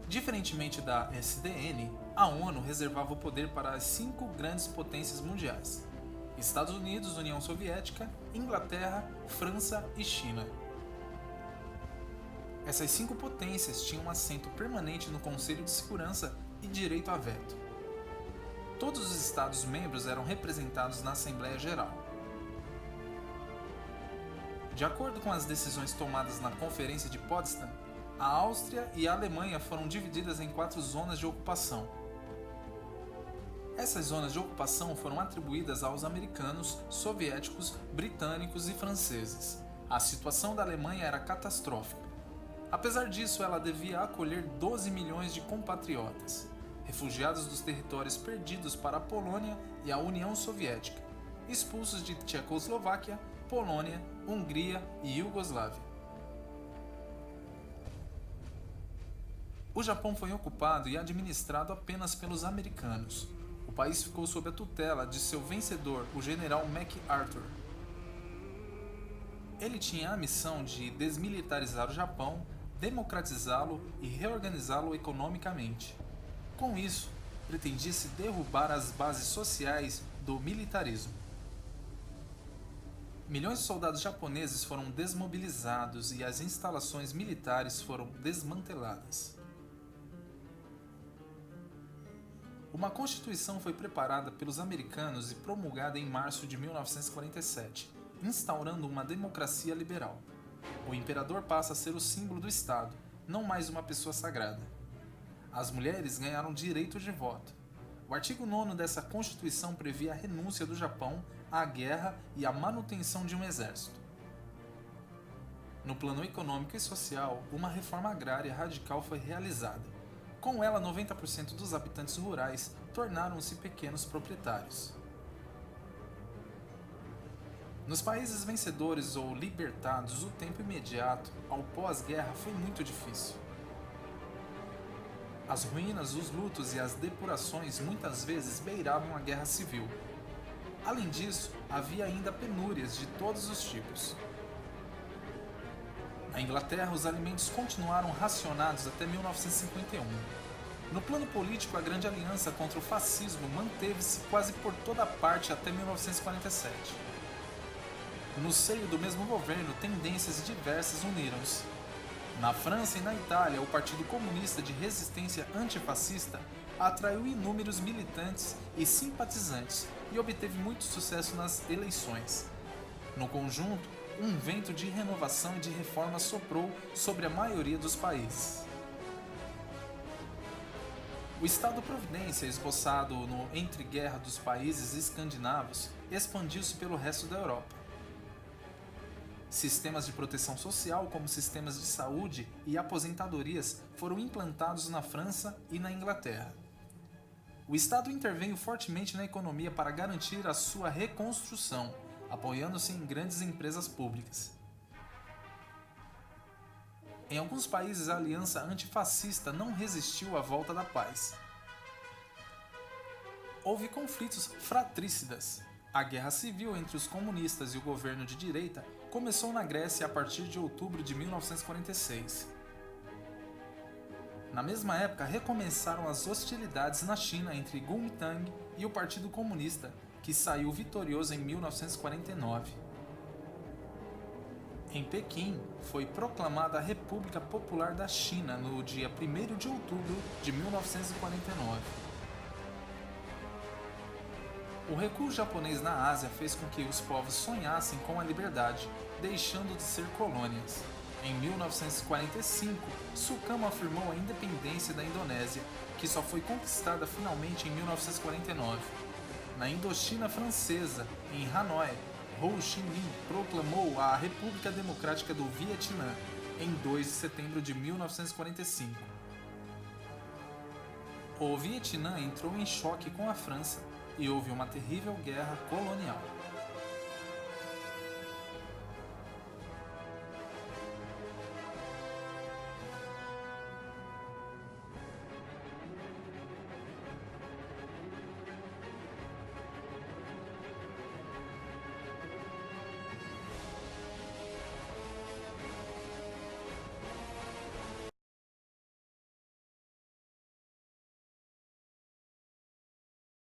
Diferentemente da SDN, a ONU reservava o poder para as 5 grandes potências mundiais: Estados Unidos, União Soviética, Inglaterra, França e China. Essas 5 potências tinham assento permanente no Conselho de Segurança e direito a veto. Todos os Estados-membros eram representados na Assembleia Geral. De acordo com as decisões tomadas na Conferência de Potsdam, a Áustria e a Alemanha foram divididas em 4 zonas de ocupação. Essas zonas de ocupação foram atribuídas aos americanos, soviéticos, britânicos e franceses. A situação da Alemanha era catastrófica. Apesar disso, ela devia acolher 12 milhões de compatriotas, refugiados dos territórios perdidos para a Polônia e a União Soviética, expulsos de Tchecoslováquia, Polônia, Hungria e Iugoslávia. O Japão foi ocupado e administrado apenas pelos americanos. O país ficou sob a tutela de seu vencedor, o general MacArthur. Ele tinha a missão de desmilitarizar o Japão, democratizá-lo e reorganizá-lo economicamente. Com isso, pretendia-se derrubar as bases sociais do militarismo. Milhões de soldados japoneses foram desmobilizados e as instalações militares foram desmanteladas. Uma constituição foi preparada pelos americanos e promulgada em março de 1947, instaurando uma democracia liberal. O imperador passa a ser o símbolo do Estado, não mais uma pessoa sagrada. As mulheres ganharam direito de voto. O artigo 9º dessa Constituição previa a renúncia do Japão à guerra e a manutenção de um exército. No plano econômico e social, uma reforma agrária radical foi realizada. Com ela, 90% dos habitantes rurais tornaram-se pequenos proprietários. Nos países vencedores ou libertados, o tempo imediato ao pós-guerra foi muito difícil. As ruínas, os lutos e as depurações muitas vezes beiravam a guerra civil. Além disso, havia ainda penúrias de todos os tipos. Na Inglaterra, os alimentos continuaram racionados até 1951. No plano político, a Grande Aliança contra o Fascismo manteve-se quase por toda parte até 1947. No seio do mesmo governo, tendências diversas uniram-se. Na França e na Itália, o Partido Comunista de Resistência Antifascista atraiu inúmeros militantes e simpatizantes e obteve muito sucesso nas eleições. No conjunto, um vento de renovação e de reforma soprou sobre a maioria dos países. O Estado-providência, esboçado no entreguerra dos países escandinavos, expandiu-se pelo resto da Europa. Sistemas de proteção social, como sistemas de saúde e aposentadorias, foram implantados na França e na Inglaterra. O Estado interveio fortemente na economia para garantir a sua reconstrução, apoiando-se em grandes empresas públicas. Em alguns países, a aliança antifascista não resistiu à volta da paz. Houve conflitos fratricidas. A guerra civil entre os comunistas e o governo de direita começou na Grécia a partir de outubro de 1946. Na mesma época, recomeçaram as hostilidades na China entre Kuomintang e o Partido Comunista, que saiu vitorioso em 1949. Em Pequim, foi proclamada a República Popular da China no dia 1º de outubro de 1949. O recuo japonês na Ásia fez com que os povos sonhassem com a liberdade, deixando de ser colônias. Em 1945, Sukarno afirmou a independência da Indonésia, que só foi conquistada finalmente em 1949. Na Indochina Francesa, em Hanoi, Ho Chi Minh proclamou a República Democrática do Vietnã em 2 de setembro de 1945. O Vietnã entrou em choque com a França e houve uma terrível guerra colonial.